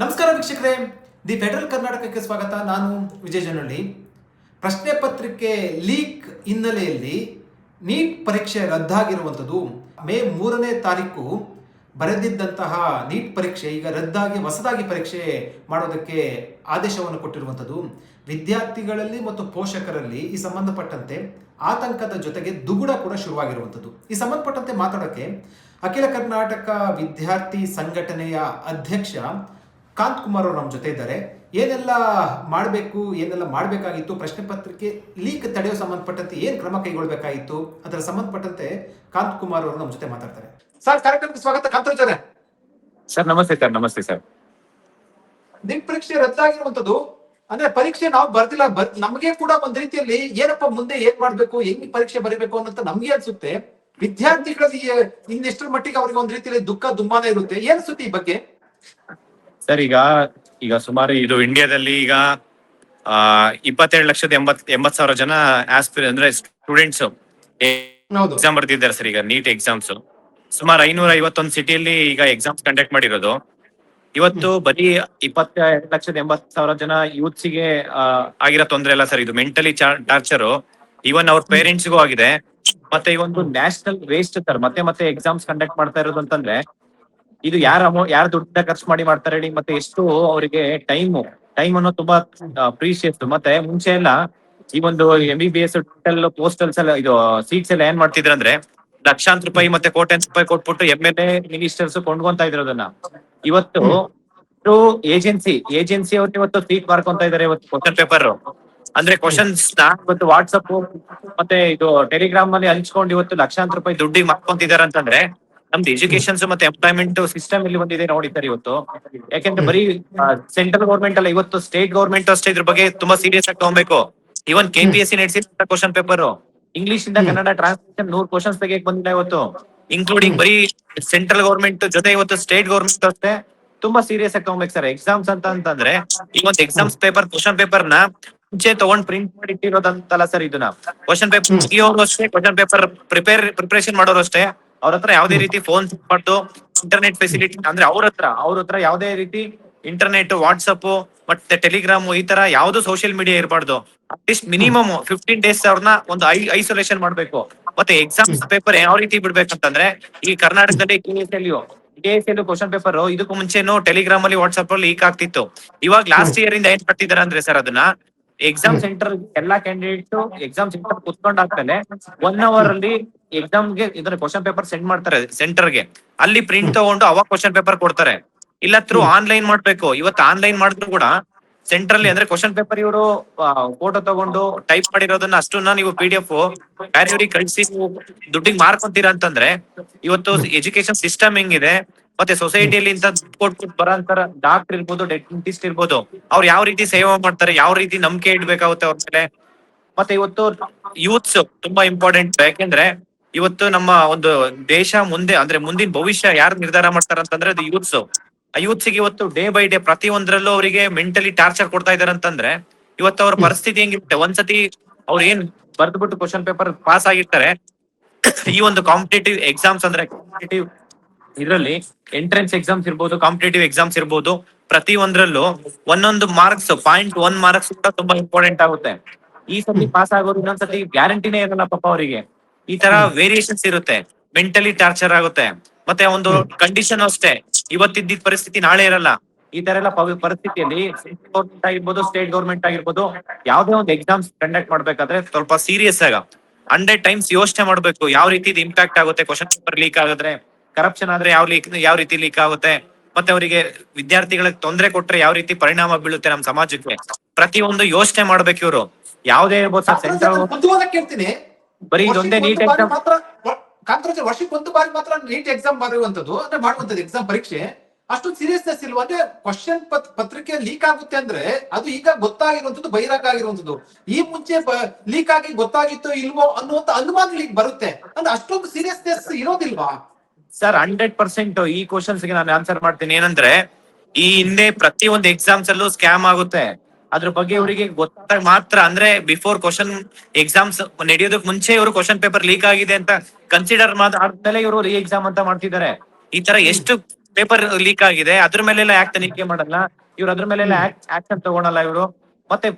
ನಮಸ್ಕಾರ ವೀಕ್ಷಕರೇ, the federal ಕರ್ನಾಟಕಕ್ಕೆ ಸ್ವಾಗತ. ನಾನು ವಿಜಯ್ ಜನಹಳ್ಳಿ. ಪ್ರಶ್ನೆ ಪತ್ರಿಕೆ ಲೀಕ್ ಹಿನ್ನೆಲೆಯಲ್ಲಿ ನೀಟ್ ಪರೀಕ್ಷೆ ರದ್ದಾಗಿರುವಂಥದ್ದು. ಮೇ 3ನೇ ತಾರೀಕು ಬರೆದಿದ್ದಂತಹ ನೀಟ್ ಪರೀಕ್ಷೆ ಈಗ ರದ್ದಾಗಿ ಹೊಸದಾಗಿ ಪರೀಕ್ಷೆ ಮಾಡೋದಕ್ಕೆ ಆದೇಶವನ್ನು ಕೊಟ್ಟಿರುವಂಥದ್ದು. ವಿದ್ಯಾರ್ಥಿಗಳಲ್ಲಿ ಮತ್ತು ಪೋಷಕರಲ್ಲಿ ಈ ಸಂಬಂಧಪಟ್ಟಂತೆ ಆತಂಕದ ಜೊತೆಗೆ ದುಗುಡ ಕೂಡ ಶುರುವಾಗಿರುವಂಥದ್ದು. ಈ ಸಂಬಂಧಪಟ್ಟಂತೆ ಮಾತಾಡೋಕ್ಕೆ ಅಖಿಲ ಕರ್ನಾಟಕ ವಿದ್ಯಾರ್ಥಿ ಸಂಘಟನೆಯ ಅಧ್ಯಕ್ಷ ಕಾಂತ್ ಕುಮಾರ್ ಅವರು ನಮ್ಮ ಜೊತೆ ಇದ್ದಾರೆ. ಏನೆಲ್ಲ ಮಾಡಬೇಕು, ಏನೆಲ್ಲ ಮಾಡಬೇಕಾಗಿತ್ತು, ಪ್ರಶ್ನೆ ಪತ್ರಿಕೆ ಲೀಕ್ ತಡೆಯೋ ಸಂಬಂಧಪಟ್ಟಂತೆ ಏನು ಕ್ರಮ ಕೈಗೊಳ್ಳಬೇಕಾಗಿತ್ತು, ಅದರ ಸಂಬಂಧಪಟ್ಟಂತೆ ಕಾಂತ್ ಕುಮಾರ್ ಅವರು ನಮ್ಮ ಜೊತೆ ಮಾತಾಡ್ತಾರೆ. ಸರ್, ಕಾರ್ಯಕ್ರಮಕ್ಕೆ ಸ್ವಾಗತ. ಕಾಂತರಾಜ್ ಅವರೇ. ಸರ್ ನಮಸ್ತೆ ಸರ್. ನಮಸ್ತೆ ಸರ್. ನೀಟ್ ಪರೀಕ್ಷೆ ರದ್ದಾಗಿರುವಂತದ್ದು ಅಂದ್ರೆ ಪರೀಕ್ಷೆ ನಾವು ಬರ್ದಿಲ್ಲ, ನಮಗೆ ಕೂಡ ಒಂದ್ ರೀತಿಯಲ್ಲಿ ಏನಪ್ಪ ಮುಂದೆ ಏನ್ ಮಾಡ್ಬೇಕು, ಹೆಂಗ್ ಪರೀಕ್ಷೆ ಬರೀಬೇಕು ಅನ್ನೋಂತ ನಮ್ಗೆ ಅನ್ಸುತ್ತೆ. ವಿದ್ಯಾರ್ಥಿಗಳಲ್ಲಿ ಇನ್ನೆಷ್ಟರ ಮಟ್ಟಿಗೆ ಅವ್ರಿಗೆ ಒಂದ್ ರೀತಿಯಲ್ಲಿ ದುಃಖ ದುಮ್ಮಾನ ಇರುತ್ತೆ. ಏನ್ ಅನ್ಸುತ್ತೆ ಈ ಬಗ್ಗೆ? ಸರ್, ಈಗ ಸುಮಾರು ಇದು ಇಂಡಿಯಾದಲ್ಲಿ ಈಗ 27,80,000 ಜನ ಅಂದ್ರೆ ಸ್ಟೂಡೆಂಟ್ಸ್ ಎಕ್ಸಾಮ್ ಬರ್ತಿದ್ದಾರೆ ಸರ್. ಈಗ ನೀಟ್ ಎಕ್ಸಾಮ್ಸ್ ಸುಮಾರು 551 ಸಿಟಿಯಲ್ಲಿ ಈಗ ಎಕ್ಸಾಮ್ಸ್ ಕಂಡಕ್ಟ್ ಮಾಡಿರೋದು. ಇವತ್ತು ಬರೀ 22,80,000 ಜನ ಯೂತ್ಸಿಗೆ ಆಗಿರೋ ತೊಂದ್ರೆ ಇಲ್ಲ ಸರ್. ಇದು ಮೆಂಟಲಿ ಟಾರ್ಚರ್ ಈವನ್ ಅವ್ರ ಪೇರೆಂಟ್ಸ್ಗೂ ಆಗಿದೆ. ಮತ್ತೆ ಈ ಒಂದು ನ್ಯಾಷನಲ್ ವೇಸ್ಟ್ ಸರ್. ಮತ್ತೆ ಎಕ್ಸಾಮ್ಸ್ ಕಂಡಕ್ಟ್ ಮಾಡ್ತಾ ಇರೋದು ಅಂತಂದ್ರೆ ಇದು ಯಾರ ದುಡ್ಡ ಖರ್ಚು ಮಾಡಿ ಮಾಡ್ತಾರೆ ಹೇಳಿ. ಮತ್ತೆ ಎಷ್ಟು ಅವರಿಗೆ ಟೈಮ್ ಅನ್ನೋದು ತುಂಬಾ ಪ್ರೀಶಿಯಸ್. ಮತ್ತೆ ಮುಂಚೆ ಎಲ್ಲ ಈ ಒಂದು MBBS ಪೋಸ್ಟಲ್ಸ್ ಎಲ್ಲ ಇದು ಸೀಟ್ಸ್ ಎಲ್ಲ ಏನ್ ಮಾಡ್ತಿದ್ರು ಅಂದ್ರೆ ಲಕ್ಷಾಂತರ ರೂಪಾಯಿ ಮತ್ತೆ ಕೋಟ್ಯಾಂತರ ರೂಪಾಯಿ ಕೊಟ್ಬಿಟ್ಟು MLA ಮಿನಿಸ್ಟರ್ಸ್ ಕೊಂಡ್ಕೊಂತ ಇದ್ರು ಅದನ್ನ. ಇವತ್ತು ಏಜೆನ್ಸಿ ಅವ್ರು ಇವತ್ತು ಸೀಟ್ ಮಾರ್ಕೊಂತ ಇದಾರೆ. ಇವತ್ತು ಕ್ವಶನ್ ಪೇಪರ್ ಅಂದ್ರೆ ಕ್ವಶನ್ಸ್ ಇವತ್ತು ವಾಟ್ಸಪ್ ಮತ್ತೆ ಇದು ಟೆಲಿಗ್ರಾಮ್ ಅಲ್ಲಿ ಹಂಚ್ಕೊಂಡು ಇವತ್ತು ಲಕ್ಷಾಂತರ ರೂಪಾಯಿ ದುಡ್ಡಿಗೆ ಮಾಡ್ಕೊಂತಿದಾರೆ ಅಂತಂದ್ರೆ ನಮ್ದು ಎಜುಕೇಶನ್ಸ್ ಮತ್ತೆ ಎಂಪ್ಲಾಯ್ಮೆಂಟ್ ಸಿಸ್ಟಮ್ ಇಲ್ಲಿ ಬಂದಿದೆ ನೋಡಿ ಸರ್ ಇವತ್ತು. ಯಾಕೆಂದ್ರೆ ಬರೀ ಸೆಂಟ್ರಲ್ ಗೌರ್ಮೆಂಟ್ ಅಲ್ಲ, ಇವತ್ತು ಸ್ಟೇಟ್ ಗೌರ್ಮೆಂಟ್ ಅಷ್ಟೇ ಇದ್ರ ಬಗ್ಗೆ ತುಂಬಾ ಸೀರಿಯಸ್ ಆಗಿ ತಗೊಬೇಕು. ಇವನ್ KPSC ನಡೆಸಿದ ಕ್ವಶನ್ ಪೇಪರ್ ಇಂಗ್ಲಿಷ್ ಇಂದ ಕನ್ನಡ ಟ್ರಾನ್ಸ್ಲೇಷನ್ 100 ಕ್ವಶನ್ಸ್ ತೆಗೆಯಕ್ ಬಂದಿಲ್ಲ ಇವತ್ತು, ಇನ್ಕ್ಲೂಡಿಂಗ್ ಬರೀ ಸೆಂಟ್ರಲ್ ಗೌರ್ಮೆಂಟ್ ಜೊತೆ ಇವತ್ತು ಸ್ಟೇಟ್ ಗೌರ್ಮೆಂಟ್ ಅಷ್ಟೇ ತುಂಬಾ ಸೀರಿಯಸ್ ಆಗಿ ತಗೊಬೇಕು ಸರ್. ಎಕ್ಸಾಮ್ಸ್ ಅಂತಂದ್ರೆ ಈ ಒಂದು ಎಕ್ಸಾಮ್ಸ್ ಪೇಪರ್ ಕ್ವಶನ್ ಪೇಪರ್ ನ ಮುಂಚೆ ತಗೊಂಡ್ ಪ್ರಿಂಟ್ ಮಾಡಿ ಇಟ್ಟಿರೋದಂತಲ್ಲ ಸರ್. ಇದನ್ನ ಕ್ವಶನ್ ಪೇಪರ್ ಮುಗಿಯೋರು ಅಷ್ಟೇ, ಕ್ವಶನ್ ಪೇಪರ್ ಪ್ರಿಪರೇಷನ್ ಮಾಡೋರು ಅಷ್ಟೇ. ಅವ್ರ ಹತ್ರ ಯಾವ್ದೇ ರೀತಿ ಫೋನ್ ಮಾಡ್ತು ಇಂಟರ್ನೆಟ್ ಫೆಸಿಲಿಟಿ ಅಂದ್ರೆ ಅವ್ರ ಹತ್ರ ಯಾವ್ದೇ ರೀತಿ ಇಂಟರ್ನೆಟ್, ವಾಟ್ಸಪ್ ಮತ್ತೆ ಟೆಲಿಗ್ರಾಮ್ ಈ ತರ ಯಾವ್ದು ಸೋಷಿಯಲ್ ಮೀಡಿಯಾ ಇರಬಾರ್ದು. ಅಟ್ಲೀಸ್ಟ್ ಮಿನಿಮಮ್ 15 ಡೇಸ್ ಅವ್ರನ್ನ ಒಂದು ಐಸೋಲೇಷನ್ ಮಾಡ್ಬೇಕು. ಮತ್ತೆ ಎಕ್ಸಾಮ್ಸ್ ಪೇಪರ್ ಯಾವ ರೀತಿ ಬಿಡ್ಬೇಕಂತಂದ್ರೆ ಈ ಕರ್ನಾಟಕದಲ್ಲಿ KSLU ಕ್ವಶನ್ ಪೇಪರ್ ಇದಕ್ಕೂ ಮುಂಚೆನು ಟೆಲಿಗ್ರಾಮ್ ಅಲ್ಲಿ ವಾಟ್ಸ್ಆಪ್ ಅಲ್ಲಿ ಲೀಕ್ ಆಗ್ತಿತ್ತು. ಇವಾಗ ಲಾಸ್ಟ್ ಇಯರ್ ಇಂದ ಏನ್ ಮಾಡ್ತಿದಾರೆ ಅಂದ್ರೆ ಸರ್ ಅದನ್ನ ಎಕ್ಸಾಮ್ ಸೆಂಟರ್ ಎಲ್ಲಾ ಕ್ಯಾಂಡಿಡೇಟ್ ಎಕ್ಸಾಮ್ ಸೆಂಟರ್ ಕುತ್ಕೊಂಡಾದ್ಮೇಲೆ 1 ಅವರ್ ಅಲ್ಲಿ ಎಕ್ಸಾಮ್ಗೆ ಇದನ್ನ ಕ್ವಶನ್ ಪೇಪರ್ ಸೆಂಡ್ ಮಾಡ್ತಾರೆ ಸೆಂಟರ್ಗೆ. ಅಲ್ಲಿ ಪ್ರಿಂಟ್ ತಗೊಂಡು ಅವಾಗ ಕ್ವಶನ್ ಪೇಪರ್ ಕೊಡ್ತಾರೆ. ಇಲ್ಲ ಥ್ರೂ ಆನ್ಲೈನ್ ಮಾಡ್ಬೇಕು. ಇವತ್ತು ಆನ್ಲೈನ್ ಮಾಡಿದ್ರು ಕೂಡ ಸೆಂಟ್ರಲ್ಲಿ ಅಂದ್ರೆ ಕ್ವಶನ್ ಪೇಪರ್ ಇವರು ಫೋಟೋ ತಗೊಂಡು ಟೈಪ್ ಮಾಡಿರೋದನ್ನ ಅಷ್ಟನ್ನ ನೀವು PDF ಬೇರೆಯವ್ರಿಗೆ ಕಳಿಸಿ ದುಡ್ಡಿಗೆ ಮಾರ್ಕೊಂತೀರಾ ಅಂತಂದ್ರೆ ಇವತ್ತು ಎಜುಕೇಶನ್ ಸಿಸ್ಟಮ್ ಹೆಂಗಿದೆ, ಮತ್ತೆ ಸೊಸೈಟಿಯಲ್ಲಿ ಇಂತ ಕೊಟ್ಟು ಬರೋಂತರ ಡಾಕ್ಟರ್ ಇರ್ಬೋದು, ಡೆಂಟಿಸ್ಟ್ ಇರ್ಬೋದು, ಅವ್ರು ಯಾವ ರೀತಿ ಸೇವೆ ಮಾಡ್ತಾರೆ, ಯಾವ ರೀತಿ ನಂಬಿಕೆ ಇಡ್ಬೇಕಾಗುತ್ತೆ ಅವ್ರ ಮೇಲೆ. ಮತ್ತೆ ಇವತ್ತು ಯೂತ್ಸ್ ತುಂಬಾ ಇಂಪಾರ್ಟೆಂಟ್. ಯಾಕೆಂದ್ರೆ ಇವತ್ತು ನಮ್ಮ ಒಂದು ದೇಶ ಮುಂದೆ ಅಂದ್ರೆ ಮುಂದಿನ ಭವಿಷ್ಯ ಯಾರು ನಿರ್ಧಾರ ಮಾಡ್ತಾರ ಅಂತಂದ್ರೆ ಅದು ಯೂತ್ಸ್. ಆ ಯೂತ್ಸ್ಗೆ ಇವತ್ತು ಡೇ ಬೈ ಡೇ ಪ್ರತಿ ಒಂದ್ರಲ್ಲೂ ಅವರಿಗೆ ಮೆಂಟಲಿ ಟಾರ್ಚರ್ ಕೊಡ್ತಾ ಇದಾರೆ ಅಂತಂದ್ರೆ ಇವತ್ತು ಅವ್ರ ಪರಿಸ್ಥಿತಿ ಹೆಂಗಿರುತ್ತೆ. ಒಂದ್ಸತಿ ಅವ್ರು ಏನ್ ಬರ್ದ್ಬಿಟ್ಟು ಕ್ವಶನ್ ಪೇಪರ್ ಪಾಸ್ ಆಗಿರ್ತಾರೆ, ಈ ಒಂದು ಕಾಂಪಿಟೇಟಿವ್ ಎಕ್ಸಾಮ್ಸ್ ಅಂದ್ರೆ ಕಾಂಪಿಟೇಟಿವ್ ಇದರಲ್ಲಿ ಎಂಟ್ರೆನ್ಸ್ ಎಕ್ಸಾಮ್ಸ್ ಇರ್ಬೋದು, ಕಾಂಪಿಟೇಟಿವ್ ಎಕ್ಸಾಮ್ಸ್ ಇರ್ಬೋದು, ಪ್ರತಿ ಒಂದ್ರಲ್ಲೂ ಒಂದೊಂದು ಮಾರ್ಕ್ಸ್ 0.1 ಮಾರ್ಕ್ಸ್ ಕೂಡ ತುಂಬಾ ಇಂಪಾರ್ಟೆಂಟ್ ಆಗುತ್ತೆ. ಈ ಸತಿ ಪಾಸ್ ಆಗೋದು ಇನ್ನೊಂದ್ಸತಿ ಗ್ಯಾರಂಟಿನೇ ಇರಲ್ಲ ಪಾಪ ಅವರಿಗೆ. ಈ ತರ ವೇರಿಯೇಷನ್ಸ್ ಇರುತ್ತೆ, ಮೆಂಟಲಿ ಟಾರ್ಚರ್ ಆಗುತ್ತೆ. ಮತ್ತೆ ಒಂದು ಕಂಡೀಷನ್ ಅಷ್ಟೇ, ಇವತ್ತಿದ್ದ ಪರಿಸ್ಥಿತಿ ನಾಳೆ ಇರಲ್ಲ. ಈ ತರ ಎಲ್ಲ ಪರಿಸ್ಥಿತಿಯಲ್ಲಿ ಸೆಂಟ್ರಲ್ ಗೌರ್ಮೆಂಟ್ ಆಗಿರ್ಬೋದು, ಸ್ಟೇಟ್ ಗೌರ್ಮೆಂಟ್ ಆಗಿರ್ಬೋದು, ಯಾವ್ದೇ ಒಂದು ಎಕ್ಸಾಮ್ಸ್ ಕಂಡಕ್ಟ್ ಮಾಡ್ಬೇಕಾದ್ರೆ ಸ್ವಲ್ಪ ಸೀರಿಯಸ್ ಆಗ 100 ಟೈಮ್ಸ್ ಯೋಚನೆ ಮಾಡ್ಬೇಕು. ಯಾವ ರೀತಿ ಇಂಪ್ಯಾಕ್ಟ್ ಆಗುತ್ತೆ, ಕ್ವಶನ್ ಪೇಪರ್ ಲೀಕ್ ಆಗಿದ್ರೆ, ಕರಪ್ಷನ್ ಆದ್ರೆ ಯಾವ ರೀತಿ ಲೀಕ್ ಆಗುತ್ತೆ, ಮತ್ತೆ ಅವರಿಗೆ ವಿದ್ಯಾರ್ಥಿಗಳಿಗೆ ತೊಂದರೆ ಕೊಟ್ರೆ ಯಾವ ರೀತಿ ಪರಿಣಾಮ ಬೀಳುತ್ತೆ ನಮ್ಮ ಸಮಾಜಕ್ಕೆ, ಪ್ರತಿಯೊಂದು ಯೋಚನೆ ಮಾಡ್ಬೇಕು ಇವರು. ಯಾವ್ದೇ ಇರ್ಬೋದು ಸರ್. ಸೆಂಟ್ರಲ್ ಕೇಳ್ತೀನಿ, ಬರೀ ಇದೊಂದೇ ನೀಟ್ ಎಕ್ಸಾಮ್ ಮಾತ್ರ ಕಾಂತರಾಜ್, ವರ್ಷಕ್ಕೆ 1 ಬಾರಿ ಮಾತ್ರ ನೀಟ್ ಎಕ್ಸಾಮ್ ಬರುವಂತದ್ದು ಅಂದ್ರೆ ಮಾಡುವಂತದ್ದು ಎಕ್ಸಾಮ್ ಪರೀಕ್ಷೆ ಅಷ್ಟೊಂದು ಸೀರಿಯಸ್ನೆಸ್ ಇಲ್ವಾ? ಅಂದ್ರೆ ಕ್ವಶನ್ ಪತ್ರಿಕೆ ಲೀಕ್ ಆಗುತ್ತೆ ಅಂದ್ರೆ ಅದು ಈಗ ಗೊತ್ತಾಗಿರುವಂತದ್ದು, ಬಹಿರಂಗ ಆಗಿರುವಂತದ್ದು. ಈ ಮುಂಚೆ ಲೀಕ್ ಆಗಿ ಗೊತ್ತಾಗಿತ್ತು ಇಲ್ವೋ ಅನ್ನುವಂತ ಅನುಮಾನ ಲೀಕ್ ಬರುತ್ತೆ ಅಂದ್ರೆ ಅಷ್ಟೊಂದು ಸೀರಿಯಸ್ನೆಸ್ ಇರೋದಿಲ್ವಾ ಸರ್? 100% ಈ ಕ್ವಶನ್ಸ್ ಗೆ ನಾನು ಆನ್ಸರ್ ಮಾಡ್ತೀನಿ. ಏನಂದ್ರೆ ಈ ಹಿಂದೆ ಪ್ರತಿ ಒಂದು ಎಕ್ಸಾಮ್ಸ್ ಅಲ್ಲೂ ಸ್ಕ್ಯಾಮ್ ಆಗುತ್ತೆ. ಅದ್ರ ಬಗ್ಗೆ ಇವರಿಗೆ ಗೊತ್ತಾಗ ಮಾತ್ರ ಅಂದ್ರೆ ಬಿಫೋರ್ ಕ್ವಶನ್ ಎಕ್ಸಾಮ್ಸ್ ನಡೆಯೋದಕ್ ಮುಂಚೆ ಇವರು ಕ್ವಶನ್ ಪೇಪರ್ ಲೀಕ್ ಆಗಿದೆ ಅಂತ ಕನ್ಸಿಡರ್ ಆದ್ಮೇಲೆ ಇವರು ರೀ ಎಕ್ಸಾಮ್ ಅಂತ ಮಾಡ್ತಿದ್ದಾರೆ. ಈ ತರ ಎಷ್ಟು ಪೇಪರ್ ಲೀಕ್ ಆಗಿದೆ, ಅದ್ರ ಮೇಲೆಲ್ಲ ಯಾಕೆ ತನಿಖೆ ಮಾಡಲ್ಲ ಇವ್ರು, ಅದ್ರ ಮೇಲೆಲ್ಲ ಆಕ್ಷನ್ ತಗೊಳಲ್ಲ ಇವರು. ಮತ್ತೆ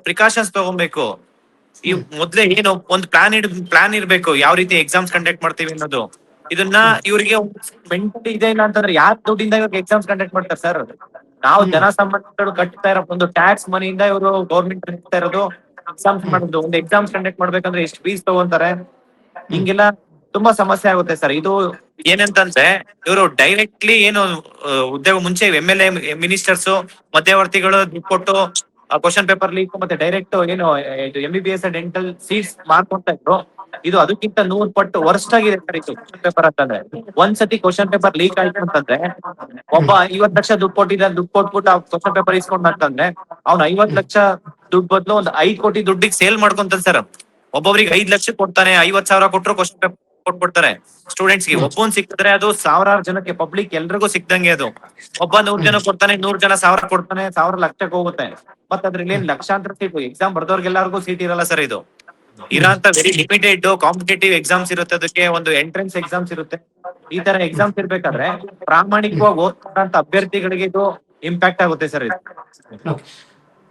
ಪ್ರಿಕಾಷನ್ಸ್ ತಗೊಬೇಕು. ಈ ಮೊದ್ಲೇ ಏನು ಒಂದು ಪ್ಲಾನ್ ಇರ್ಬೇಕು, ಯಾವ ರೀತಿ ಎಕ್ಸಾಮ್ಸ್ ಕಂಡಕ್ಟ್ ಮಾಡ್ತೀವಿ ಅನ್ನೋದು. ಇದನ್ನ ಇವ್ರಿಗೆ ಮೆಂಟಲಿ ಇದೆ ಇಲ್ಲ ಅಂತಂದ್ರೆ ಯಾರ್ ದುಡ್ಡಿಂದ ಇವ್ರಿಗೆ ಎಕ್ಸಾಮ್ಸ್ ಕಂಡಕ್ಟ್ ಮಾಡ್ತಾರೆ ಸರ್? ನಾವು ಜನಸಾಮಾನ್ಯರು ಕಟ್ತಾ ಇರೋ ಒಂದು ಟ್ಯಾಕ್ಸ್ ಮನಿಯಿಂದ ಇವರು ಗೌರ್ಮೆಂಟ್ ಕಟ್ತಾ ಇರೋದು ಎಕ್ಸಾಮ್ಸ್ ಮಾಡೋದು. ಒಂದು ಎಕ್ಸಾಮ್ಸ್ ಕಂಡಕ್ಟ್ ಮಾಡ್ಬೇಕಂದ್ರೆ ಎಷ್ಟು ಫೀಸ್ ತಗೊಂತಾರೆ, ಹಿಂಗೆಲ್ಲ ತುಂಬಾ ಸಮಸ್ಯೆ ಆಗುತ್ತೆ ಸರ್. ಇದು ಏನಂತಂದ್ರೆ ಇವರು ಡೈರೆಕ್ಟ್ಲಿ ಏನು ಉದ್ಯೋಗ ಮುಂಚೆ MLA ಮಿನಿಸ್ಟರ್ಸ್ ಮಧ್ಯವರ್ತಿಗಳು ದುಡ್ಡು ಕೊಟ್ಟು ಕ್ವಶನ್ ಪೇಪರ್ ಲೀಕ್ ಮತ್ತೆ ಡೈರೆಕ್ಟ್ ಏನು ಇದು MBBS ಡೆಂಟಲ್ ಸೀಟ್ಸ್ ಮಾಡ್ಕೊಂತ ಇದ್ರು. ಇದು ಅದಕ್ಕಿಂತ 100 ಪಟ್ಟು ವರ್ಸ್ಟ್ ಆಗಿದೆ ಸರ್ ಇದು ಕ್ವಶನ್ ಪೇಪರ್ ಅಂತಂದ್ರೆ. ಒಂದ್ಸತಿ ಕ್ವಶನ್ ಪೇಪರ್ ಲೀಕ್ ಆಯ್ತು ಅಂತಂದ್ರೆ ಒಬ್ಬ 50 ಲಕ್ಷ ದುಡ್ಡು ಕೊಟ್ಟಿದ್ದಾನೆ, ದುಡ್ಡು ಕೊಟ್ಬಿಟ್ಟು ಆ ಕ್ವಶನ್ ಪೇಪರ್ ಇಸ್ಕೊಂಡ್ ಅಂತಂದ್ರೆ ಅವ್ನು 50 ಲಕ್ಷ ದುಡ್ಡು ಬದಲು ಒಂದು 5 ಕೋಟಿ ದುಡ್ಡಿಗೆ ಸೇಲ್ ಮಾಡ್ಕೊಂತಾನೆ ಸರ್. ಒಬ್ಬೊಬ್ರಿಗೆ 5 ಲಕ್ಷ ಕೊಡ್ತಾನೆ, 50,000 ಕೊಟ್ಟರು ಕ್ವಶನ್ ಪೇಪರ್ ಕೊಟ್ಬಿಡ್ತಾರೆ ಸ್ಟೂಡೆಂಟ್ಸ್ ಗೆ. ಒಬ್ಬೊಂದ್ ಸಿಕ್ಕಿದ್ರೆ ಅದು ಸಾವಿರಾರು ಜನಕ್ಕೆ, ಪಬ್ಲಿಕ್ ಎಲ್ರಿಗೂ ಸಿಕ್ದಂಗೆ ಅದು. ಒಬ್ಬ 100 ಜನ ಕೊಡ್ತಾನೆ, 100 ಜನ 1000 ಕೊಡ್ತಾನೆ, 1000 ಲಕ್ಷಕ್ಕೆ ಹೋಗುತ್ತೆ. ಮತ್ತೆ ಅದ್ರಲ್ಲಿ ಏನ್ ಲಕ್ಷಾಂತರ ಸೀಟ್, ಎಕ್ಸಾಮ್ ಬರ್ದವ್ರಿಗೆಲ್ಲರಿಗೂ ಸೀಟ್ ಇರಲ್ಲ ಸರ್. ಇದು ಇರೋಂತ ವೆರಿ ಲಿಮಿಟೆಡ್ ಕಾಂಪಿಟೇಟಿವ್ ಎಕ್ಸಾಮ್ಸ್ ಇರುತ್ತೆ, ಅದಕ್ಕೆ ಒಂದು ಎಂಟ್ರೆನ್ಸ್ ಎಕ್ಸಾಮ್ಸ್ ಇರುತ್ತೆ. ಈ ತರ ಎಕ್ಸಾಮ್ಸ್ ಇರ್ಬೇಕಾದ್ರೆ ಪ್ರಾಮಾಣಿಕವಾಗಿ ಓದ್ತಕ್ಕಂತ ಅಭ್ಯರ್ಥಿಗಳಿಗೆ ಇದು ಇಂಪ್ಯಾಕ್ಟ್ ಆಗುತ್ತೆ ಸರ್ ಇದು.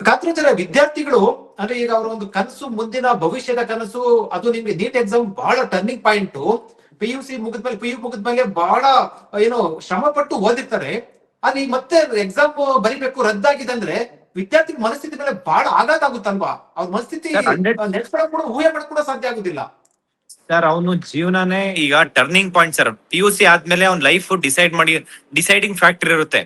ಕಾಂತರಾಜರ, ವಿದ್ಯಾರ್ಥಿಗಳು ಅಂದ್ರೆ ಈಗ ಅವರ ಒಂದು ಕನಸು, ಮುಂದಿನ ಭವಿಷ್ಯದ ಕನಸು, ಅದು ನಿಮ್ಗೆ ನೀಟ್ ಎಕ್ಸಾಮ್ ಬಹಳ ಟರ್ನಿಂಗ್ ಪಾಯಿಂಟ್. PU ಮುಗಿದ್ಮೇಲೆ ಬಹಳ ಏನು ಶ್ರಮ ಪಟ್ಟು ಓದಿರ್ತಾರೆ. ಅಲ್ಲಿ ಮತ್ತೆ ಎಕ್ಸಾಮ್ ಬರಿಬೇಕು, ರದ್ದಾಗಿದೆ ಅಂದ್ರೆ ವಿದ್ಯಾರ್ಥಿ ಮನಸ್ಥಿತಿ ಮೇಲೆ ಬಹಳ ಆಘಾತ ಆಗುತ್ತಲ್ವಾ? ಅವ್ರ ಮನಸ್ಥಿತಿ ನೆಡ್ಸ್ಕೊಳಕ್ ಕೂಡ, ಊಹೆ ಮಾಡಕ್ ಕೂಡ ಸಾಧ್ಯ ಆಗುದಿಲ್ಲ ಸರ್. ಅವನು ಜೀವನನೇ ಈಗ ಟರ್ನಿಂಗ್ ಪಾಯಿಂಟ್ ಸರ್. PUC ಆದ್ಮೇಲೆ ಅವ್ನ ಲೈಫ್ ಡಿಸೈಡಿಂಗ್ ಫ್ಯಾಕ್ಟರ್ ಇರುತ್ತೆ.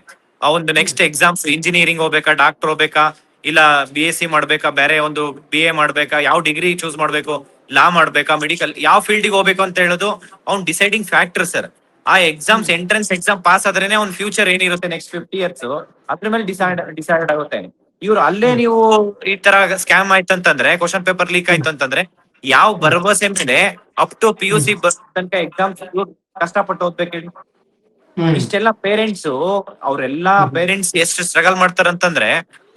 ಅವನ್ ನೆಕ್ಸ್ಟ್ ಎಕ್ಸಾಮ್ಸ್ ಇಂಜಿನಿಯರಿಂಗ್ ಹೋಗ್ಬೇಕಾ, ಡಾಕ್ಟರ್ ಹೋಗ್ಬೇಕಾ, ಇಲ್ಲ BSc ಮಾಡ್ಬೇಕಾ, ಬೇರೆ ಒಂದು BA ಮಾಡ್ಬೇಕಾ, ಯಾವ ಡಿಗ್ರಿ ಚೂಸ್ ಮಾಡ್ಬೇಕು, ಲಾ ಮಾಡ್ಬೇಕಾ, ಮೆಡಿಕಲ್, ಯಾವ ಫೀಲ್ಡ್ ಹೋಗ್ಬೇಕು ಅಂತ ಹೇಳೋದು ಅವ್ನ್ ಡಿಸೈಡಿಂಗ್ ಫ್ಯಾಕ್ಟರ್ ಸರ್. ಆ ಎಕ್ಸಾಮ್ಸ್, ಎಂಟ್ರೆನ್ಸ್ ಎಕ್ಸಾಮ್ ಪಾಸ್ ಆದ್ರೇನೆ ಅವ್ನ ಫ್ಯೂಚರ್ ಏನಿರುತ್ತೆ ನೆಕ್ಸ್ಟ್ 50 years ಅದ್ರ ಮೇಲೆ ಡಿಸೈಡ್ ಆಗುತ್ತೆ. ಇವ್ರು ಅಲ್ಲೇ ನೀವು ಈ ತರ ಸ್ಕ್ಯಾಮ್ ಆಯ್ತಂತಂದ್ರೆ, ಕ್ವಶನ್ ಪೇಪರ್ ಲೀಕ್ ಆಯ್ತು ಅಂತಂದ್ರೆ, ಯಾವ ಭರವಸೆ ಮೇಲೆ ಅಪ್ ಟು PUC ತನಕ ಎಕ್ಸಾಮ್ಸ್ ಕಷ್ಟಪಟ್ಟು ಓದ್ಬೇಕು ಹೇಳಿ? ಇಷ್ಟೆಲ್ಲ ಪೇರೆಂಟ್ಸ್, ಅವ್ರೆಲ್ಲಾ ಪೇರೆಂಟ್ಸ್ ಎಷ್ಟು ಸ್ಟ್ರಗಲ್ ಮಾಡ್ತಾರಂತಂದ್ರೆ,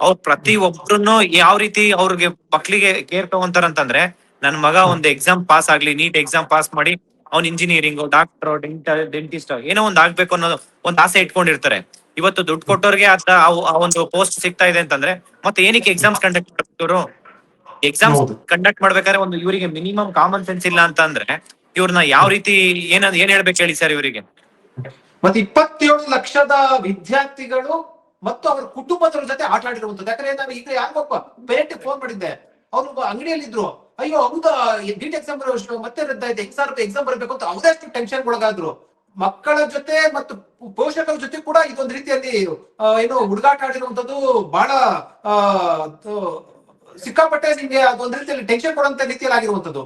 ಅವ್ರ ಪ್ರತಿ ಒಬ್ರು ಯಾವ ರೀತಿ ಅವ್ರಿಗೆ ಮಕ್ಳಿಗೆ ಕೇರ್ ತಗೊಂತಾರಂತಂದ್ರೆ, ನನ್ ಮಗ ಒಂದು ಎಕ್ಸಾಮ್ ಪಾಸ್ ಆಗ್ಲಿ, ನೀಟ್ ಎಕ್ಸಾಮ್ ಪಾಸ್ ಮಾಡಿ ಅವ್ನ್ ಇಂಜಿನಿಯರಿಂಗ್, ಡಾಕ್ಟರ್, ಡೆಂಟಿಸ್ಟ್ ಏನೋ ಒಂದ್ ಆಗ್ಬೇಕು ಅನ್ನೋ ಒಂದ್ ಆಸೆ ಇಟ್ಕೊಂಡಿರ್ತಾರೆ. ಇವತ್ತು ದುಡ್ಡು ಕೊಟ್ಟೋರ್ಗೆ ಆ ಒಂದು ಪೋಸ್ಟ್ ಸಿಗ್ತಾ ಇದೆ ಅಂತಂದ್ರೆ ಮತ್ತೆ ಏನಕ್ಕೆ ಎಕ್ಸಾಮ್ಸ್ ಕಂಡಕ್ಟ್ ಮಾಡ್ತಿದ್ರು? ಎಕ್ಸಾಮ್ಸ್ ಕಂಡಕ್ಟ್ ಮಾಡ್ಬೇಕಾದ್ರೆ ಒಂದು ಇವರಿಗೆ ಮಿನಿಮಮ್ ಕಾಮನ್ ಸೆನ್ಸ್ ಇಲ್ಲ ಅಂತ ಅಂದ್ರೆ ಇವ್ರನ್ನ ಯಾವ ರೀತಿ ಏನ್ ಹೇಳ್ಬೇಕು ಹೇಳಿ ಸರ್ ಇವರಿಗೆ? ಮತ್ತೆ 27 ಲಕ್ಷದ ವಿದ್ಯಾರ್ಥಿಗಳು ಮತ್ತು ಅವರ ಕುಟುಂಬದವರ ಜೊತೆ ಆಟ ಆಡಿರುವಂತದ್ದು. ಯಾಕಂದ್ರೆ ನಾನು ಈಗ ಯಾರಿಗೊಬ್ಬ ಪೇರೆಂಟ್ ಫೋನ್ ಮಾಡಿದ್ದೆ, ಅವ್ರು ಅಂಗಡಿಯಲ್ಲಿ ಇದ್ರು. ಅಯ್ಯೋ ಹೌದಾ, ನೀಟ್ ಎಕ್ಸಾಮ್ ಮತ್ತೆ ರದ್ದಾಯ್ತು, ಎಕ್ಸಾಮ್ ಬರಬೇಕು ಅಂತ ಅವರಷ್ಟು ಟೆನ್ಷನ್ ಒಳಗಾದ್ರು. ಮಕ್ಕಳ ಜೊತೆ ಮತ್ತು ಪೋಷಕರ ಜೊತೆ ಕೂಡ ಇದೊಂದು ರೀತಿಯಲ್ಲಿ ಏನು ಹುಡುಗಾಟ ಆಡಿರುವಂತದ್ದು ಬಹಳ ಸಿಕ್ಕಾಪಟ್ಟೆ ನಿಮ್ಗೆ ಅದೊಂದು ರೀತಿಯಲ್ಲಿ ಟೆನ್ಷನ್ ಕೊಡುವಂತ ರೀತಿಯಲ್ಲಿ ಆಗಿರುವಂತದ್ದು.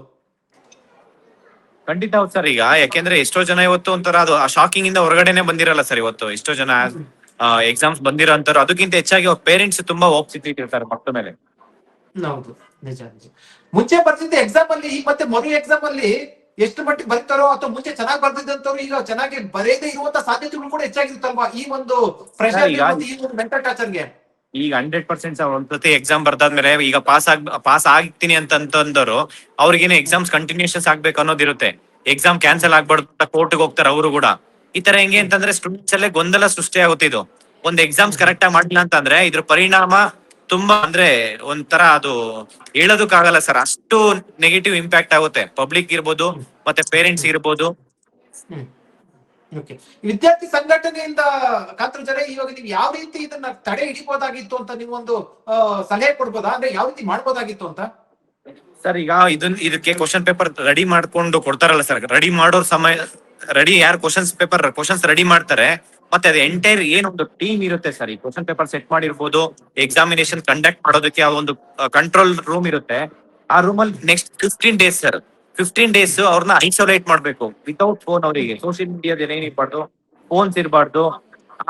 ಖಂಡಿತ ಹೌದು ಸರ್. ಈಗ ಯಾಕೆಂದ್ರೆ ಎಷ್ಟೋ ಜನ ಇವತ್ತು ಒಂಥರ ಅದು ಶಾಕಿಂಗ್ ಇಂದ ಹೊರಗಡೆನೆ ಬಂದಿರಲ್ಲ ಸರ್. ಇವತ್ತು ಎಷ್ಟೋ ಜನ ಎಕ್ಸಾಮ್ಸ್ ಬಂದಿರೋ ಅಂತಾರು, ಅದಕ್ಕಿಂತ ಹೆಚ್ಚಾಗಿ ಪೇರೆಂಟ್ಸ್ ತುಂಬಾ ಹೋಪ್ಸ್ ಇಟ್ಟಿರ್ತಾರೆ ಮಕ್ಕಳ ಮೇಲೆ. ಹೌದು, ನಿಜ. ಮುಂಚೆ ಬರ್ತಿದ್ದ ಎಕ್ಸಾಮ್ ಅಲ್ಲಿ ಮತ್ತೆ ಮರು ಎಕ್ಸಾಮ್ ಅಲ್ಲಿ ಎಷ್ಟು ಮಟ್ಟಿಗೆ ಬರೀತಾರೋ, ಅಥವಾ ಮುಂಚೆ ಚೆನ್ನಾಗಿ ಬರ್ದಿದ್ದಂತವ್ರು ಈಗ ಚೆನ್ನಾಗಿ ಬರೆಯದೇ ಇರುವಂತ ಸಾಧ್ಯತೆಗಳು ಕೂಡ ಹೆಚ್ಚಾಗಿರುತ್ತಲ್ವಾ ಈ ಒಂದು ಪ್ರೆಷರ್, ಈ ಒಂದು ಮೆಂಟಲ್ ಟಾರ್ಚರ್ಗೆ? ಈಗ 100% ಒಂದ್ ಪ್ರತಿ ಎಕ್ಸಾಮ್ ಬರ್ದಾದ್ಮೇಲೆ ಈಗ ಪಾಸ್ ಆಗ್ತೀನಿ ಅಂತಂದವರು ಅವ್ರಿಗೇನು ಎಕ್ಸಾಮ್ಸ್ ಕಂಟಿನ್ಯೂಷನ್ಸ್ ಆಗ್ಬೇಕು ಅನ್ನೋದಿರುತ್ತೆ. ಎಕ್ಸಾಮ್ ಕ್ಯಾನ್ಸಲ್ ಆಗ್ಬಾರ್ದು, ಕೋರ್ಟ್ಗೆ ಹೋಗ್ತಾರೆ ಅವರು ಕೂಡ. ಈ ತರ ಹೆಂಗೆ ಅಂತಂದ್ರೆ ಸ್ಟೂಡೆಂಟ್ಸ್ ಅಲ್ಲೇ ಗೊಂದಲ ಸೃಷ್ಟಿ ಆಗುತ್ತೆ. ಇದು ಒಂದ್ ಎಕ್ಸಾಮ್ಸ್ ಕರೆಕ್ಟ್ ಆಗಿ ಮಾಡಿಲ್ಲ ಅಂತಂದ್ರೆ ಇದ್ರ ಪರಿಣಾಮ ತುಂಬಾ ಅಂದ್ರೆ ಒಂಥರ ಅದು ಹೇಳೋದಕ್ಕಾಗಲ್ಲ ಸರ್. ಅಷ್ಟು ನೆಗೆಟಿವ್ ಇಂಪ್ಯಾಕ್ಟ್ ಆಗುತ್ತೆ ಪಬ್ಲಿಕ್ ಇರ್ಬೋದು, ಮತ್ತೆ ಪೇರೆಂಟ್ಸ್ ಇರ್ಬೋದು. ವಿದ್ಯಾರ್ಥಿ ಸಂಘಟನೆಯಿಂದ ಕಾಂತರಾಜರೇ, ಇವಾಗ ನೀವು ಯಾವ ರೀತಿ ಇದನ್ನ ತಡೆ ಹಿಡಿಬಹುದಾಗಿತ್ತು ಅಂತ ನೀವೊಂದು ಸಲಹೆ ಕೊಡ್ಬೋದಾ? ಅಂದ್ರೆ ಯಾವ ರೀತಿ ಮಾಡ್ಬೋದಾಗಿತ್ತು ಅಂತ ಸರ್? ಈಗ ಇದಕ್ಕೆ ಕ್ವಶನ್ ಪೇಪರ್ ರೆಡಿ ಮಾಡ್ಕೊಂಡು ಕೊಡ್ತಾರಲ್ಲ ಸರ್, ರೆಡಿ ಮಾಡೋರ್ ಸಮಯ ಯಾರು ಕ್ವಶನ್ಸ್ ರೆಡಿ ಮಾಡ್ತಾರೆ, ಮತ್ತೆ ಅದು ಎಂಟೈರ್ ಏನೊಂದು ಟೀಮ್ ಇರುತ್ತೆ ಸರ್. ಈ ಕ್ವಶನ್ ಪೇಪರ್ ಸೆಟ್ ಮಾಡಿರ್ಬೋದು, ಎಕ್ಸಾಮಿನೇಷನ್ ಕಂಡಕ್ಟ್ ಮಾಡೋದಕ್ಕೆ ಒಂದು ಕಂಟ್ರೋಲ್ ರೂಮ್ ಇರುತ್ತೆ. ಆ ರೂಮ್ ಅಲ್ಲಿ ನೆಕ್ಸ್ಟ್ 15 days ಸರ್, 15 days ಅವ್ರನ್ನ ಐಸೋಲೇಟ್ ಮಾಡ್ಬೇಕು ವಿತೌಟ್ ಫೋನ್. ಅವರಿಗೆ ಸೋಷಿಯಲ್ ಮೀಡಿಯಾದ ಏನ್ ಇರ್ಬಾರ್ದು, ಫೋನ್ಸ್ ಇರಬಾರ್ದು.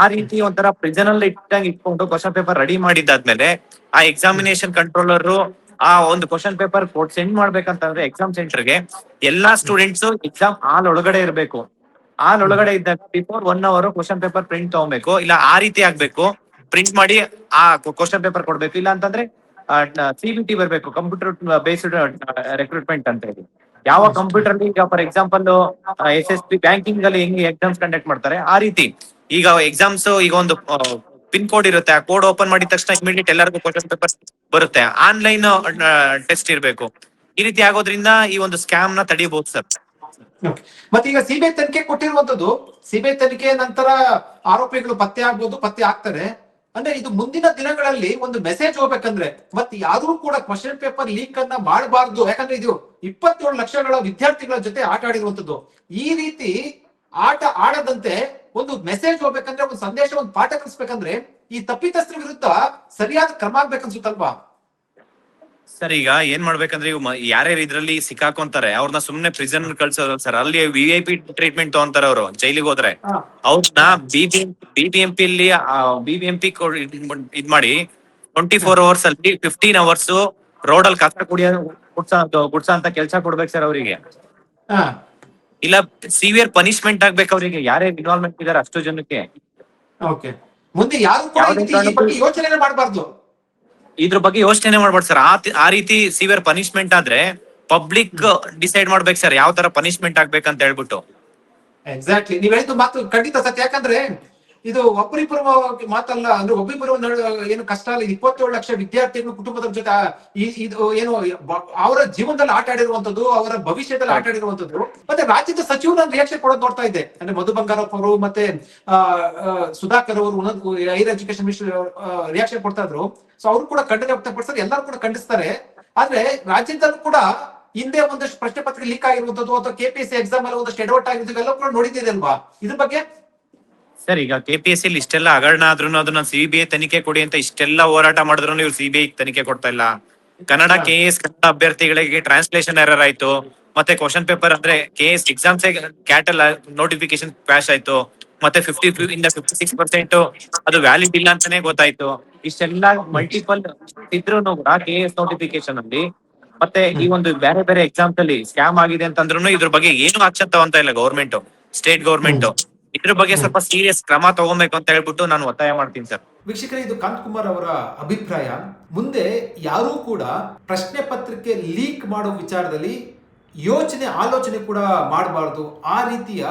ಆ ರೀತಿ ಒಂಥರ ಪ್ರಿಸನ್ ಅಲ್ಲಿ ಇಟ್ಕೊಂಡು ಕ್ವಶನ್ ಪೇಪರ್ ರೆಡಿ ಮಾಡಿದ್ದಾದ್ಮೇಲೆ ಆ ಎಕ್ಸಾಮಿನೇಷನ್ ಕಂಟ್ರೋಲರ್ ಆ ಒಂದು ಕ್ವಶನ್ ಪೇಪರ್ ಸೆಂಡ್ ಮಾಡ್ಬೇಕಂತಂದ್ರೆ ಎಕ್ಸಾಮ್ ಸೆಂಟರ್ಗೆ ಎಲ್ಲಾ ಸ್ಟೂಡೆಂಟ್ಸ್ ಎಕ್ಸಾಮ್ ಹಾಲ್ ಒಳಗಡೆ ಇರಬೇಕು. ಹಾಲ್ ಒಳಗಡೆ ಇದ್ದಾಗ before 1 hour question paper print ತಗೋಬೇಕು. ಇಲ್ಲ ಆ ರೀತಿ ಆಗ್ಬೇಕು, ಪ್ರಿಂಟ್ ಮಾಡಿ ಆ ಕ್ವಶನ್ ಪೇಪರ್ ಕೊಡ್ಬೇಕು. ಇಲ್ಲ ಅಂತಂದ್ರೆ CBT ಬರ್ಬೇಕು, ಕಂಪ್ಯೂಟರ್ ಬೇಸ್ಡ್ ರೆಕ್ರೂಟ್ಮೆಂಟ್ ಅಂತ ಹೇಳಿ. ಯಾವ ಕಂಪ್ಯೂಟರ್ ಈಗ ಫಾರ್ ಎಕ್ಸಾಂಪಲ್ SSB ಬ್ಯಾಂಕಿಂಗ್ ಅಲ್ಲಿ ಹೆಂಗೆ ಎಕ್ಸಾಮ್ಸ್ ಕಂಡಕ್ಟ್ ಮಾಡ್ತಾರೆ ಆ ರೀತಿ ಈಗ ಎಕ್ಸಾಮ್ಸ್ ಈಗ ಒಂದು ಪಿನ್ ಕೋಡ್ ಇರುತ್ತೆ, ಆ ಕೋಡ್ ಓಪನ್ ಮಾಡಿದ ತಕ್ಷಣ ಇಮಿಡಿಯೇಟ್ ಎಲ್ಲರಿಗೂ ಕ್ವಶನ್ ಪೇಪರ್ ಬರುತ್ತೆ. ಆನ್ಲೈನ್ ಟೆಸ್ಟ್ ಇರಬೇಕು. ಈ ರೀತಿ ಆಗೋದ್ರಿಂದ ಈ ಒಂದು ಸ್ಕ್ಯಾಮ್ ನ ತಡಿಬಹುದು ಸರ್. ಮತ್ತೆ ಈಗ ಸಿಬಿಐ ತನಿಖೆ ಕೊಟ್ಟಿರುವಂತದ್ದು, ಸಿಬಿಐ ತನಿಖೆ ನಂತರ ಆರೋಪಿಗಳು ಪತ್ತೆ ಆಗ್ಬೋದು, ಪತ್ತೆ ಆಗ್ತಾರೆ ಅಂದ್ರೆ ಇದು ಮುಂದಿನ ದಿನಗಳಲ್ಲಿ ಒಂದು ಮೆಸೇಜ್ ಹೋಗ್ಬೇಕಂದ್ರೆ ಮತ್ತೆ ಯಾರು ಕೂಡ ಕ್ವಶನ್ ಪೇಪರ್ ಲೀಕ್ ಅನ್ನ ಮಾಡಬಾರ್ದು. ಯಾಕಂದ್ರೆ ಇದು 27 ಲಕ್ಷಗಳ ವಿದ್ಯಾರ್ಥಿಗಳ ಜೊತೆ ಆಟ ಆಡಿರುವಂತದ್ದು. ಈ ರೀತಿ ಆಟ ಆಡದಂತೆ ಒಂದು ಮೆಸೇಜ್ ಹೋಗ್ಬೇಕಂದ್ರೆ, ಒಂದು ಸಂದೇಶ, ಒಂದು ಪಾಠ ಕಲಿಸ್ಬೇಕಂದ್ರೆ ಈ ತಪ್ಪಿತಸ್ಥರ ವಿರುದ್ಧ ಸರಿಯಾದ ಕ್ರಮ ಆಗ್ಬೇಕನ್ಸುತ್ತಲ್ವಾ ಸರ್? ಈಗ ಏನ್ ಮಾಡ್ಬೇಕಂದ್ರೆ ಯಾರ್ಯಾರು ಇದ್ರಲ್ಲಿ ಸಿಕ್ಕಾಕೊಂತಾರೆ ಅವ್ರನ್ನ ಸುಮ್ನೆ ಪ್ರಿಸನ್ ಕಳ್ಸೋದು ಸರ್. ಅಲ್ಲಿ VIP ಟ್ರೀಟ್ಮೆಂಟ್ ತಗೊಂತಾರೆ ಅವರು ಜೈಲಿಗೆ ಹೋದ್ರೆ. ಅವ್ರನ್ನ BBMP ಅಲ್ಲಿ BBMP ಇದ್ ಮಾಡಿ 24 ಅವರ್ಸ್ ಅಲ್ಲಿ 15 ಅವರ್ಸ್ ರೋಡ್ ಅಲ್ಲಿ ಕಸ ಗುಡ್ಸ ಅಂತ ಕೆಲ್ಸ ಕೊಡ್ಬೇಕು ಸರ್ ಅವರಿಗೆ. ಇಲ್ಲ ಸಿವಿಯರ್ ಪನಿಷ್ಮೆಂಟ್ ಆಗ್ಬೇಕು ಅವರಿಗೆ, ಯಾರೇ ಇನ್ವಾಲ್ವ್ಮೆಂಟ್ ಇದಾರೆ ಅಷ್ಟು ಜನಕ್ಕೆ. ಮುಂದೆ ಯಾರು ಕೂಡ ಯೋಚನೆ ಮಾಡಬಾರ್ದು, ಇದ್ರ ಬಗ್ಗೆ ಯೋಚನೆ ಮಾಡ್ಬಾರ್ದು ಸರ್. ಆ ರೀತಿ ಸಿವಿಯರ್ ಪನಿಷ್ಮೆಂಟ್ ಆದ್ರೆ ಪಬ್ಲಿಕ್ ಡಿಸೈಡ್ ಮಾಡ್ಬೇಕು ಸರ್ ಯಾವ ತರ ಪನಿಷ್ಮೆಂಟ್ ಆಗ್ಬೇಕಂತ ಹೇಳ್ಬಿಟ್ಟು. ಎಕ್ಸಾಕ್ಟ್ಲಿ, ನೀವ್ ಹೇಳಿದ್ದು ಮಾತು ಖಂಡಿತ ಸತ್ಯ. ಯಾಕಂದ್ರೆ ಇದು ಒಬ್ಬರಿಬ್ಬರು ಮಾತಲ್ಲ, ಅಂದ್ರೆ ಒಬ್ಬರಿಬ್ಬರು ಏನು ಕಷ್ಟ ಅಲ್ಲ. 27 ಲಕ್ಷ ವಿದ್ಯಾರ್ಥಿಗಳು ಕುಟುಂಬದ ಜೊತೆ ಇದು ಏನು ಅವರ ಜೀವನದಲ್ಲಿ ಆಟ ಆಡಿರುವಂತದ್ದು, ಅವರ ಭವಿಷ್ಯದಲ್ಲಿ ಆಟ ಆಡಿರುವಂತದ್ದು. ಮತ್ತೆ ರಾಜ್ಯದ ಸಚಿವರು ನಾನು ರಿಯಾಕ್ಷನ್ ಕೊಡೋದು ನೋಡ್ತಾ ಇದ್ದೆ. ಅಂದ್ರೆ ಮಧು ಬಂಗಾರಪ್ಪ ಅವರು ಮತ್ತೆ ಸುಧಾಕರ್ ಅವರು ಹೈಯರ್ ಎಜುಕೇಶನ್ ಮಿನಿಸ್ಟರ್ ರಿಯಾಕ್ಷನ್ ಕೊಡ್ತಾ ಇದ್ರು. ಸೊ ಅವರು ಕೂಡ ಖಂಡನೆ ವ್ಯಕ್ತಪಡಿಸ್ತಾರೆ, ಎಲ್ಲರೂ ಕೂಡ ಖಂಡಿಸ್ತಾರೆ. ಆದ್ರೆ ರಾಜ್ಯದಲ್ಲೂ ಕೂಡ ಹಿಂದೆ ಒಂದಷ್ಟು ಪ್ರಶ್ನೆ ಪತ್ರಿಕೆ ಲೀಕ್ ಆಗಿರುವಂತದ್ದು ಅಥವಾ KPSC ಎಕ್ಸಾಮ್ ಅಲ್ಲಿ ಒಂದಷ್ಟು ಎಡವಟ್ ಆಗಿರೋದು ಎಲ್ಲ ಕೂಡ ನೋಡಿದ್ದೀರಿ ಅಲ್ವಾ? ಇದ್ರ ಬಗ್ಗೆ ಸರ್ ಈಗ KPSC ಇಷ್ಟೆಲ್ಲ ಹಗರಣ ಆದ್ರೂ ಅದನ್ನ CBI ತನಿಖೆ ಕೊಡಿ ಅಂತ ಇಷ್ಟೆಲ್ಲ ಹೋರಾಟ ಮಾಡಿದ್ರು ಇವ್ರು CBI ತನಿಖೆ ಕೊಡ್ತಾ ಇಲ್ಲ. ಕನ್ನಡ KS ಕನ್ನಡ ಅಭ್ಯರ್ಥಿಗಳಿಗೆ ಟ್ರಾನ್ಸ್ಲೇಷನ್ ಎರರ್ ಆಯ್ತು, ಮತ್ತೆ ಕ್ವಶನ್ ಪೇಪರ್ ಅಂದ್ರೆ KS exams cattle notification crash ಆಯ್ತು, ಮತ್ತೆ 56% ಅದು ವ್ಯಾಲಿಡ್ ಇಲ್ಲ ಅಂತಾನೆ ಗೊತ್ತಾಯ್ತು. ಇಷ್ಟೆಲ್ಲ ಮಲ್ಟಿಪಲ್ ಇದ್ರು ಕೂಡ KS ನೋಟಿಫಿಕೇಶನ್ ಅಲ್ಲಿ ಮತ್ತೆ ಈ ಒಂದು ಬೇರೆ ಬೇರೆ ಎಕ್ಸಾಮ್ಸ್ ಅಲ್ಲಿ ಸ್ಕ್ಯಾಮ್ ಆಗಿದೆ ಅಂತಂದ್ರೂ ಇದ್ರ ಬಗ್ಗೆ ಏನು ಆಕ್ಷನ್ ತಗೊಂತ ಇಲ್ಲ ಗೌರ್ಮೆಂಟ್, ಸ್ಟೇಟ್ ಗೌರ್ಮೆಂಟ್. ಇದ್ರ ಬಗ್ಗೆ ಸ್ವಲ್ಪ ಸೀರಿಯಸ್ ಕ್ರಮ ತಗೋಬೇಕು ಅಂತ ಹೇಳ್ಬಿಟ್ಟು ನಾನು ಒತ್ತಾಯ ಮಾಡ್ತೀನಿ ಸರ್. ವೀಕ್ಷಕರೇ, ಇದು ಕಾಂತಕುಮಾರ್ ಅವರ ಅಭಿಪ್ರಾಯ. ಮುಂದೆ ಯಾರೂ ಕೂಡ ಪ್ರಶ್ನೆ ಪತ್ರಿಕೆ ಲೀಕ್ ಮಾಡೋ ವಿಚಾರದಲ್ಲಿ ಆಲೋಚನೆ ಕೂಡ ಮಾಡಬಾರ್ದು. ಆ ರೀತಿಯ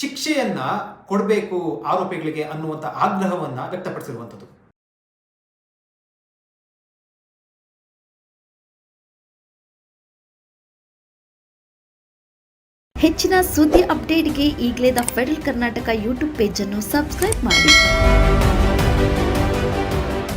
ಶಿಕ್ಷೆಯನ್ನ ಕೊಡಬೇಕು ಆರೋಪಿಗಳಿಗೆ ಅನ್ನುವಂತ ಆಗ್ರಹವನ್ನ ವ್ಯಕ್ತಪಡಿಸಿರುವಂತದ್ದು. ಹೆಚ್ಚಿನ ಸುದ್ದಿ ಅಪ್ಡೇಟ್ಗೆ ಈಗಲೇ the federal Karnataka YouTube page ಅನ್ನು ಸಬ್ಸ್ಕ್ರೈಬ್ ಮಾಡಿ.